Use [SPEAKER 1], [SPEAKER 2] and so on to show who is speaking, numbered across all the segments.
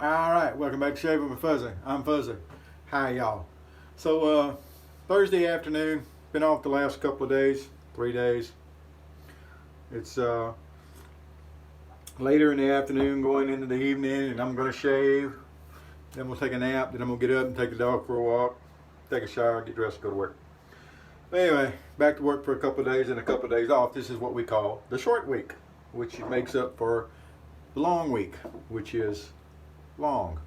[SPEAKER 1] Alright, welcome back to Shaving with Fuzzy. I'm Fuzzy. Hi y'all. So Thursday afternoon, been off the last couple of days, 3 days. It's later in the afternoon going into the evening, and I'm going to shave. Then we'll take a nap, then I'm going to get up and take the dog for a walk, take a shower, get dressed, go to work. Anyway, back to work for a couple of days and a couple of days off. This is what we call the short week, which makes up for the long week, which is long.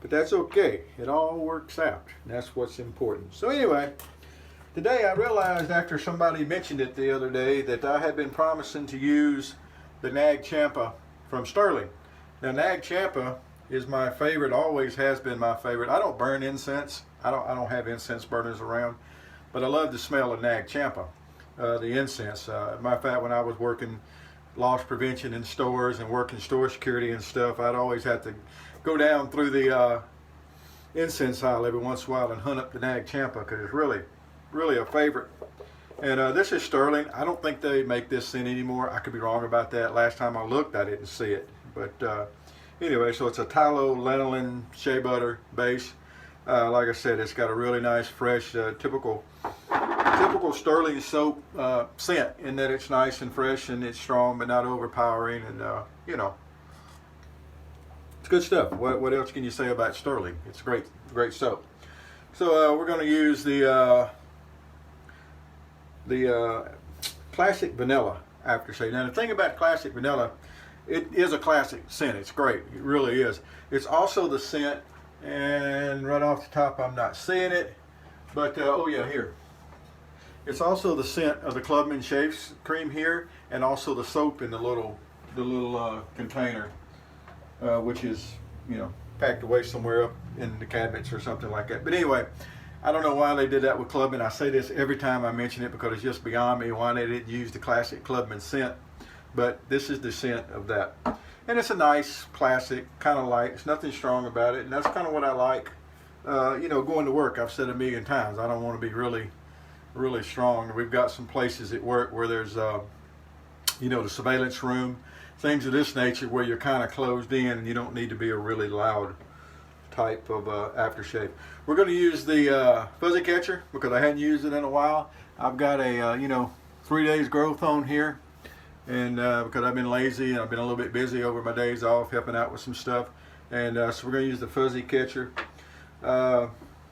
[SPEAKER 1] But that's okay. It all works out. That's what's important. So anyway, today I realized after somebody mentioned it the other day that I had been promising to use the Champa from Stirling. Now Champa is my favorite, always has been my favorite. I don't burn incense. I don't have incense burners around, but I love the smell of Champa, the incense. Matter of fact, when I was working loss prevention in stores and working store security and stuff, I'd always have to go down through the incense aisle every once in a while and hunt up the Champa because it's really a favorite. And this is Stirling. I don't think they make this scent anymore. I could be wrong about that. Last time I looked, I didn't see it. But anyway, so it's a tallow lanolin shea butter base. Like I said, it's got a really nice, fresh, typical Stirling soap scent in that it's nice and fresh and it's strong but not overpowering, and you know, it's good stuff. What else can you say about Stirling? It's great soap. So we're going to use the classic vanilla aftershave. Now the thing about classic vanilla, it is a classic scent. It's great. It really is. It's also the scent, and right off the top I'm not seeing it, but oh yeah, here. It's also the scent of the Clubman shave cream here, and also the soap in the little container, which is, you know, packed away somewhere up in the cabinets or something like that. But anyway, I don't know why they did that with Clubman. I say this every time I mention it because it's just beyond me why they didn't use the classic Clubman scent. But this is the scent of that, and it's a nice classic, kind of light. It's nothing strong about it, and that's kind of what I like. You know, going to work, I've said a million times, I don't want to be really strong. We've got some places at work where there's you know, the surveillance room, things of this nature where you're kind of closed in and you don't need to be a really loud type of aftershave. We're going to use the fuzzy catcher because I hadn't used it in a while. I've got a you know, 3 days growth on here, and because I've been lazy and I've been a little bit busy over my days off helping out with some stuff, and so we're going to use the fuzzy catcher. So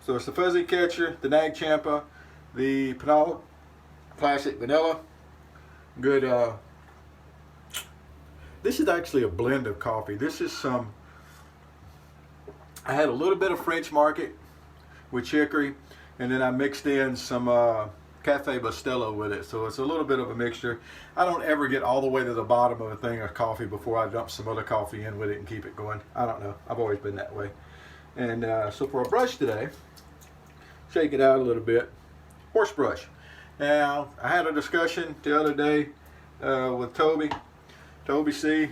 [SPEAKER 1] it's the fuzzy catcher, the Champa, the Pinot Classic Vanilla. Good. This is actually a blend of coffee. This is some, I had a little bit of French Market with chicory, and then I mixed in some Cafe Bustelo with it. So it's a little bit of a mixture. I don't ever get all the way to the bottom of a thing of coffee before I dump some other coffee in with it and keep it going. I don't know. I've always been that way. And so for a brush today, shake it out a little bit. Horse brush. Now, I had a discussion the other day with Toby C.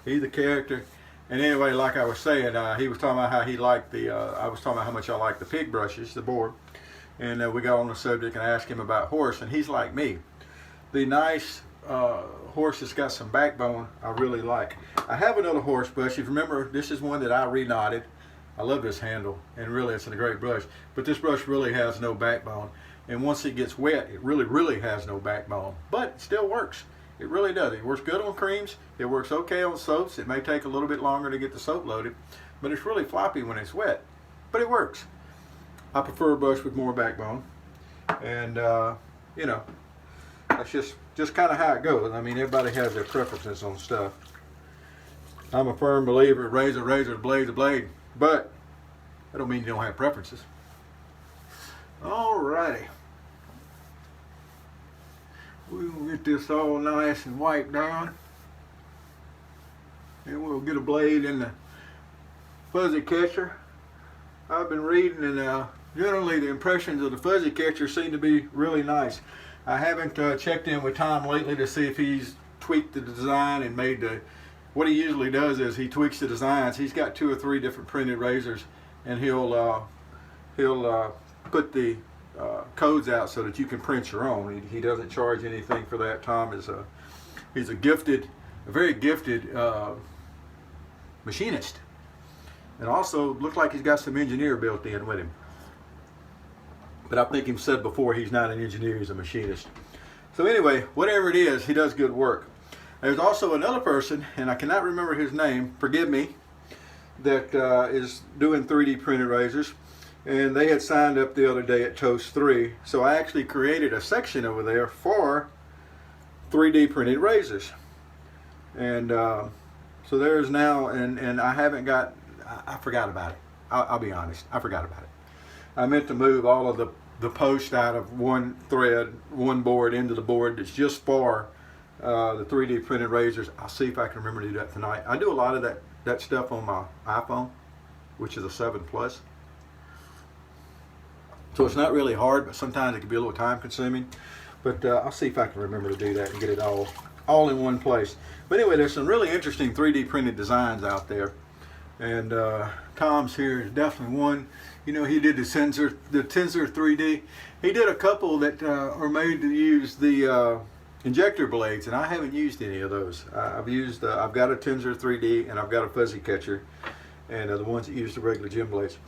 [SPEAKER 1] He's the character. And anyway, like I was saying, he was talking about how he liked the, I was talking about how much I like the pig brushes, the boar. And we got on the subject and I asked him about horse, and he's like me. The nice horse that's got some backbone, I really like. I have another horse brush. If you remember, this is one that I reknotted. I love this handle, and really it's a great brush. But this brush really has no backbone. And once it gets wet, it really has no backbone. But it still works. It really does. It works good on creams. It works okay on soaps. It may take a little bit longer to get the soap loaded, but it's really floppy when it's wet. But it works. I prefer a brush with more backbone. And, you know, that's just kind of how it goes. I mean, everybody has their preferences on stuff. I'm a firm believer, razor, blade, blade. But that don't mean you don't have preferences. Alrighty. We'll get this all nice and wiped down. And we'll get a blade in the fuzzy catcher. I've been reading, and generally the impressions of the fuzzy catcher seem to be really nice. I haven't checked in with Tom lately to see if he's tweaked the design and made the, what he usually does is he tweaks the designs. He's got 2 or 3 different printed razors, and he'll put the codes out so that you can print your own. He doesn't charge anything for that. Tom is he's a very gifted machinist. And also looks like he's got some engineer built in with him. But I think he said before he's not an engineer, he's a machinist. So anyway, whatever it is, he does good work. There's also another person, and I cannot remember his name, forgive me, that is doing 3D printed razors. And they had signed up the other day at Toast 3. So I actually created a section over there for 3D printed razors. And so there's now, and I haven't got, I forgot about it. I'll be honest, I forgot about it. I meant to move all of the post out of one thread, one board into the board that's just for the 3D printed razors. I'll see if I can remember to do that tonight. I do a lot of that stuff on my iPhone, which is a 7 Plus. So it's not really hard, but sometimes it can be a little time consuming. But I'll see if I can remember to do that and get it all in one place. But anyway, there's some really interesting 3D printed designs out there. And Tom's here is definitely one. You know, he did the Tensor 3D. He did a couple that are made to use the injector blades, and I haven't used any of those. I've got a Tensor 3D and I've got a fuzzy catcher, and the ones that use the regular gym blades.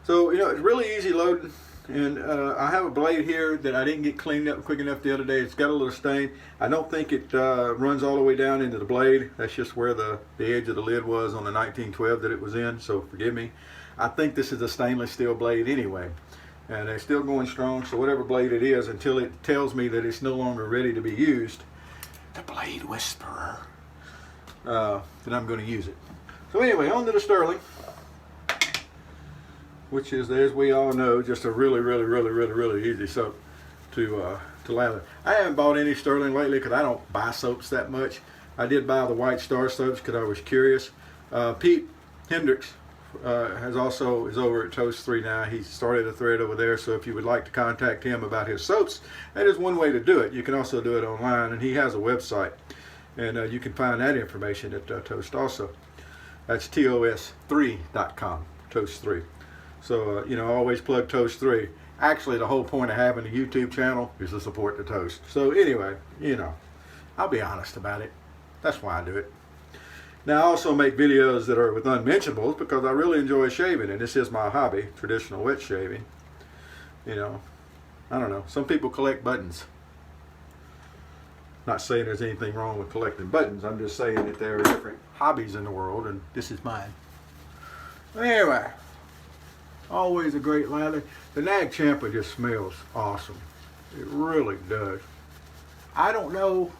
[SPEAKER 1] So, you know, it's really easy loading. And I have a blade here that I didn't get cleaned up quick enough the other day. It's got a little stain. I don't think it runs all the way down into the blade. That's just where the edge of the lid was on the 1912 that it was in, so forgive me. I think this is a stainless steel blade anyway. And it's still going strong, so whatever blade it is, until it tells me that it's no longer ready to be used, the blade whisperer, then I'm going to use it. So anyway, on to the Stirling, which is, as we all know, just a really easy soap to lather. I haven't bought any Stirling lately because I don't buy soaps that much. I did buy the White Star soaps because I was curious. Pete Hendricks is over at Toast 3 now. He started a thread over there, so if you would like to contact him about his soaps, that is one way to do it. You can also do it online, and he has a website, and you can find that information at Toast also. That's TOS3.com, Toast 3. So, you know, always plug Toast 3. Actually, the whole point of having a YouTube channel is to support the Toast. So anyway, you know, I'll be honest about it. That's why I do it. Now, I also make videos that are with unmentionables because I really enjoy shaving, and this is my hobby, traditional wet shaving. You know, I don't know. Some people collect buttons. Not saying there's anything wrong with collecting buttons. I'm just saying that there are different hobbies in the world, and this is mine. Anyway. Always a great lather. The Nag Champa just smells awesome. It really does. I don't know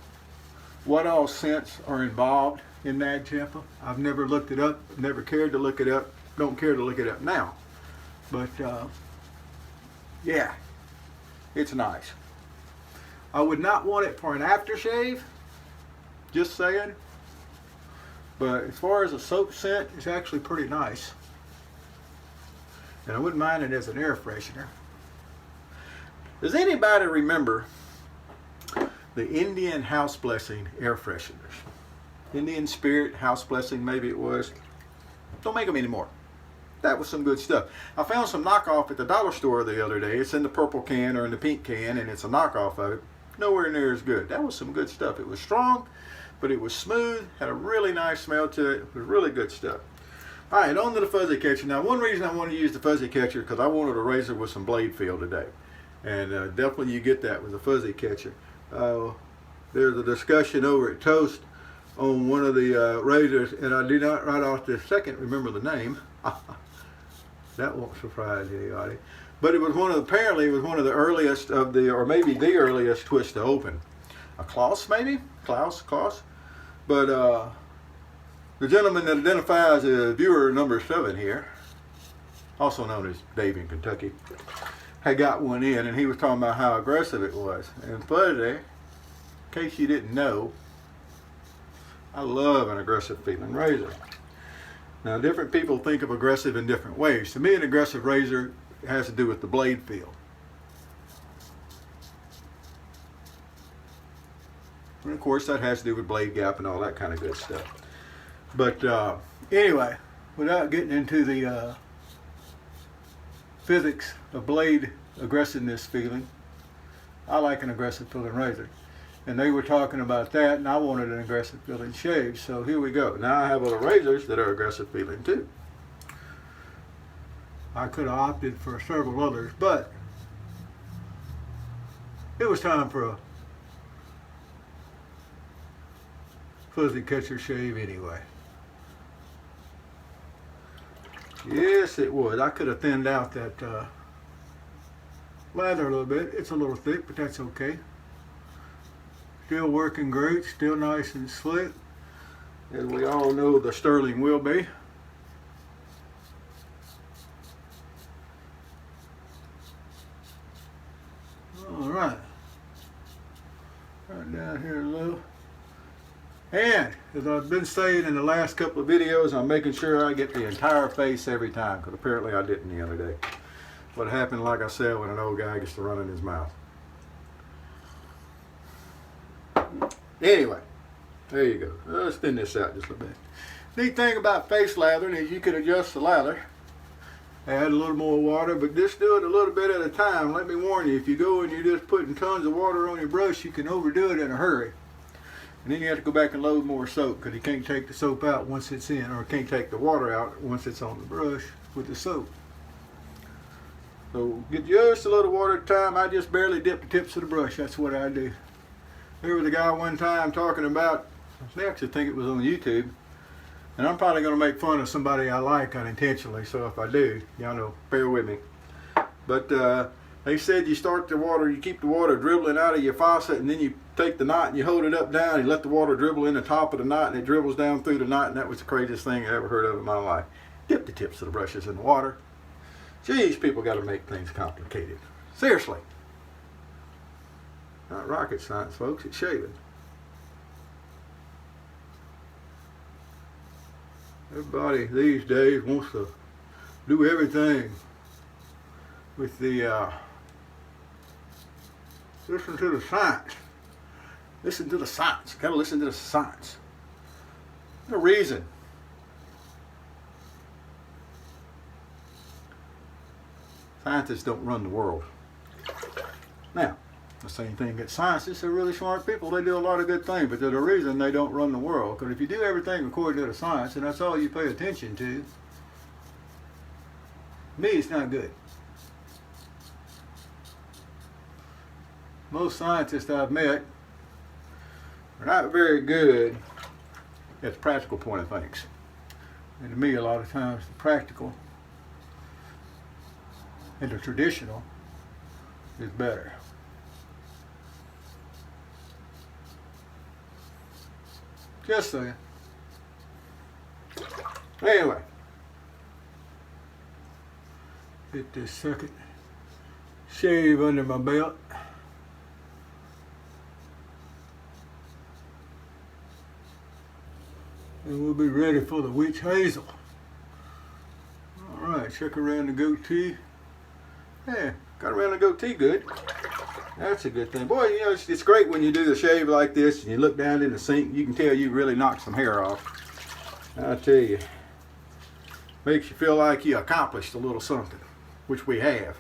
[SPEAKER 1] what all scents are involved in Nag Champa. I've never looked it up, never cared to look it up, don't care to look it up now. But yeah, it's nice. I would not want it for an aftershave, just saying. But as far as a soap scent, it's actually pretty nice. And I wouldn't mind it as an air freshener. Does anybody remember the Indian house blessing air fresheners? Indian Spirit house blessing, maybe it was. Don't make them anymore. That was some good stuff. I found some knockoff at the dollar store the other day. It's in the purple can or in the pink can, and it's a knockoff of it. Nowhere near as good. That was some good stuff. It was strong, but it was smooth, had a really nice smell to it. It was really good stuff. All right, on to the fuzzy catcher. Now, one reason I want to use the fuzzy catcher is because I wanted a razor with some blade feel today. And definitely you get that with the fuzzy catcher. There's a discussion over at Toast on one of the razors, and I do not right off the second remember the name. That won't surprise anybody. But it was apparently it was one of the earliest of the, or maybe the earliest twist to open. A Klaus, maybe? Klaus? But the gentleman that identifies as viewer number 7 here, also known as Dave in Kentucky, had got one in, and he was talking about how aggressive it was. And fuzzy, in case you didn't know, I love an aggressive feeling razor. Now, different people think of aggressive in different ways. To me, an aggressive razor has to do with the blade feel. And of course, that has to do with blade gap and all that kind of good stuff. But anyway, without getting into the physics of blade aggressiveness feeling, I like an aggressive feeling razor. And they were talking about that, and I wanted an aggressive feeling shave. So here we go. Now I have other razors that are aggressive feeling too. I could have opted for several others, but it was time for a fuzzy catcher shave anyway. Yes, it would. I could have thinned out that lather a little bit. It's a little thick, but that's okay. Still working great, still nice and slick, as we all know the Stirling will be. All right. Right down here a little. And as I've been saying in the last couple of videos, I'm making sure I get the entire face every time, because apparently I didn't the other day. What happened, like I said, when an old guy gets to run in his mouth. Anyway, there you go. Let's thin this out just a bit. Neat thing about face lathering is you can adjust the lather. Add a little more water, but just do it a little bit at a time. Let me warn you, if you go and you're just putting tons of water on your brush, you can overdo it in a hurry. And then you have to go back and load more soap, because you can't take the soap out once it's in, or can't take the water out once it's on the brush with the soap. So get just a little water at a time. I just barely dip the tips of the brush. That's what I do. There was a guy one time talking about, I actually think it was on YouTube, and I'm probably going to make fun of somebody I like unintentionally, so if I do, y'all know, bear with me. But they said you start the water, you keep the water dribbling out of your faucet, and then you take the knot and you hold it up down, and you let the water dribble in the top of the knot, and it dribbles down through the knot, and that was the craziest thing I ever heard of in my life. Dip the tips of the brushes in the water. Geez, people got to make things complicated. Seriously. Not rocket science, folks, it's shaving. Everybody these days wants to do everything with the, listen to the science. Listen to the science. Gotta listen to the science. No reason. Scientists don't run the world. Now, the same thing at scientists, they're really smart people. They do a lot of good things, but there's a reason they don't run the world. Because if you do everything according to the science, and that's all you pay attention to, me, it's not good. Most scientists I've met are not very good at the practical point of things. And to me, a lot of times, the practical and the traditional is better. Just saying. Anyway, get this second shave under my belt. And we'll be ready for the witch hazel. Alright, check around the goatee. Yeah, got around the goatee good. That's a good thing. Boy, you know, it's great when you do the shave like this and you look down in the sink, you can tell you really knocked some hair off. I tell you, makes you feel like you accomplished a little something, which we have.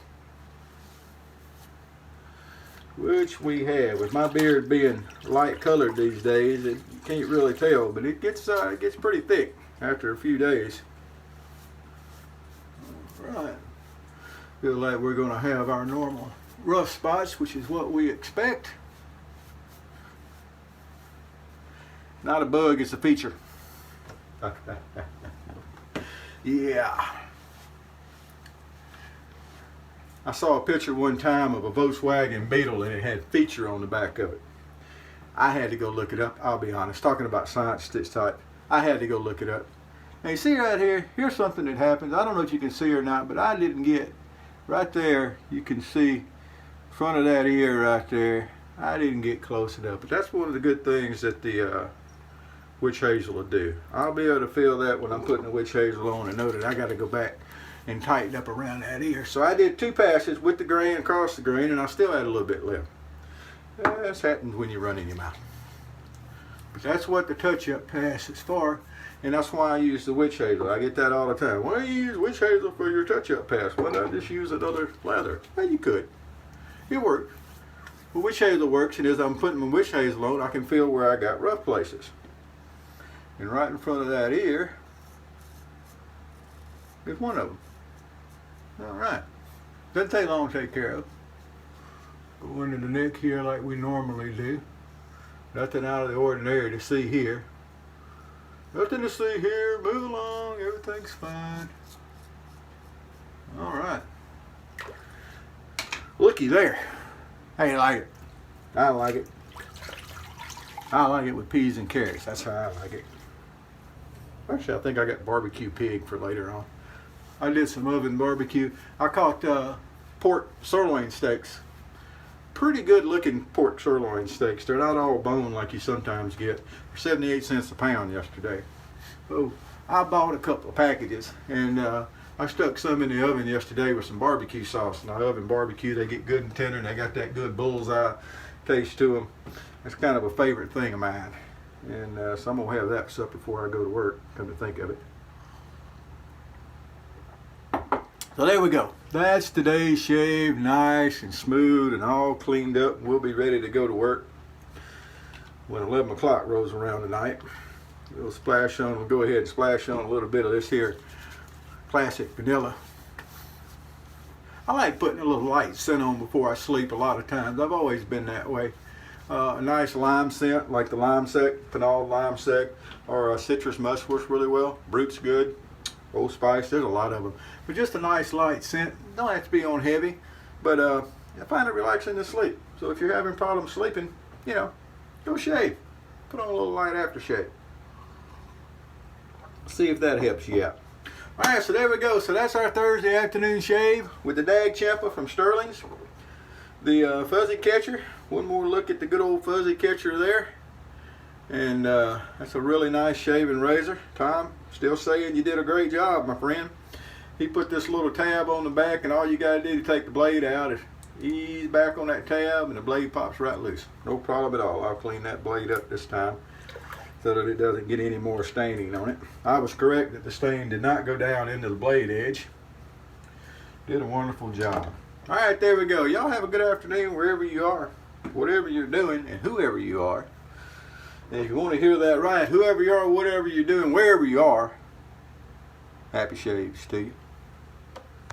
[SPEAKER 1] Which we have. With my beard being light colored these days, you can't really tell, but it gets pretty thick after a few days. All right. Feel like we're going to have our normal rough spots, which is what we expect. Not a bug, it's a feature. Yeah. I saw a picture one time of a Volkswagen Beetle and it had feature on the back of it. I had to go look it up, I'll be honest. Talking about science this type, I had to go look it up. Now you see right here, here's something that happens. I don't know if you can see or not, but I didn't get, right there, you can see front of that ear right there. I didn't get close enough, but that's one of the good things that the witch hazel will do. I'll be able to feel that when I'm putting the witch hazel on and know that I got to go back and tighten up around that ear. So I did 2 passes with the grain across the grain, and I still had a little bit left. That's happens when you run in your mouth. But that's what the touch-up pass is for, and that's why I use the witch hazel. I get that all the time. Why do you use witch hazel for your touch-up pass? Why not just use another lather? Well, you could. It works. Well, witch hazel works, and as I'm putting my witch hazel on, I can feel where I got rough places. And right in front of that ear is one of them. Alright. Doesn't take long to take care of. Go into the neck here like we normally do. Nothing out of the ordinary to see here. Nothing to see here. Move along. Everything's fine. Alright. Looky there. How you like it? I like it. I like it with peas and carrots. That's how I like it. Actually, I think I got barbecue pig for later on. I did some oven barbecue. I caught pork sirloin steaks. Pretty good looking pork sirloin steaks. They're not all bone like you sometimes get. For 78 cents a pound yesterday. So I bought a couple of packages, and I stuck some in the oven yesterday with some barbecue sauce. Now oven barbecue, they get good and tender, and they got that good bullseye taste to them. It's kind of a favorite thing of mine. And so I'm gonna have that for supper before I go to work, come to think of it. So there we go. That's today's shave, nice and smooth and all cleaned up. We'll be ready to go to work when 11 o'clock rolls around tonight. We'll splash on, we'll go ahead and splash on a little bit of this here classic vanilla. I like putting a little light scent on before I sleep a lot of times. I've always been that way. A nice lime scent, like the lime sec, phenol lime sec, or citrus musk works really well. Brute's good. Old Spice, there's a lot of them. But just a nice light scent. Don't have to be on heavy, but I find it relaxing to sleep. So if you're having problems sleeping, you know, go shave. Put on a little light aftershave. See if that helps you out. All right, so there we go. So that's our Thursday afternoon shave with the Dag Champa from Stirling's. The fuzzy catcher. One more look at the good old fuzzy catcher there. And that's a really nice shaving razor. Tom, still saying you did a great job, my friend. He put this little tab on the back, and all you gotta do to take the blade out is ease back on that tab, and the blade pops right loose. No problem at all. I'll clean that blade up this time so that it doesn't get any more staining on it. I was correct that the stain did not go down into the blade edge. Did a wonderful job. All right, there we go. Y'all have a good afternoon wherever you are, whatever you're doing, and whoever you are. And if you want to hear that right, whoever you are, whatever you're doing, wherever you are, happy shaves to you.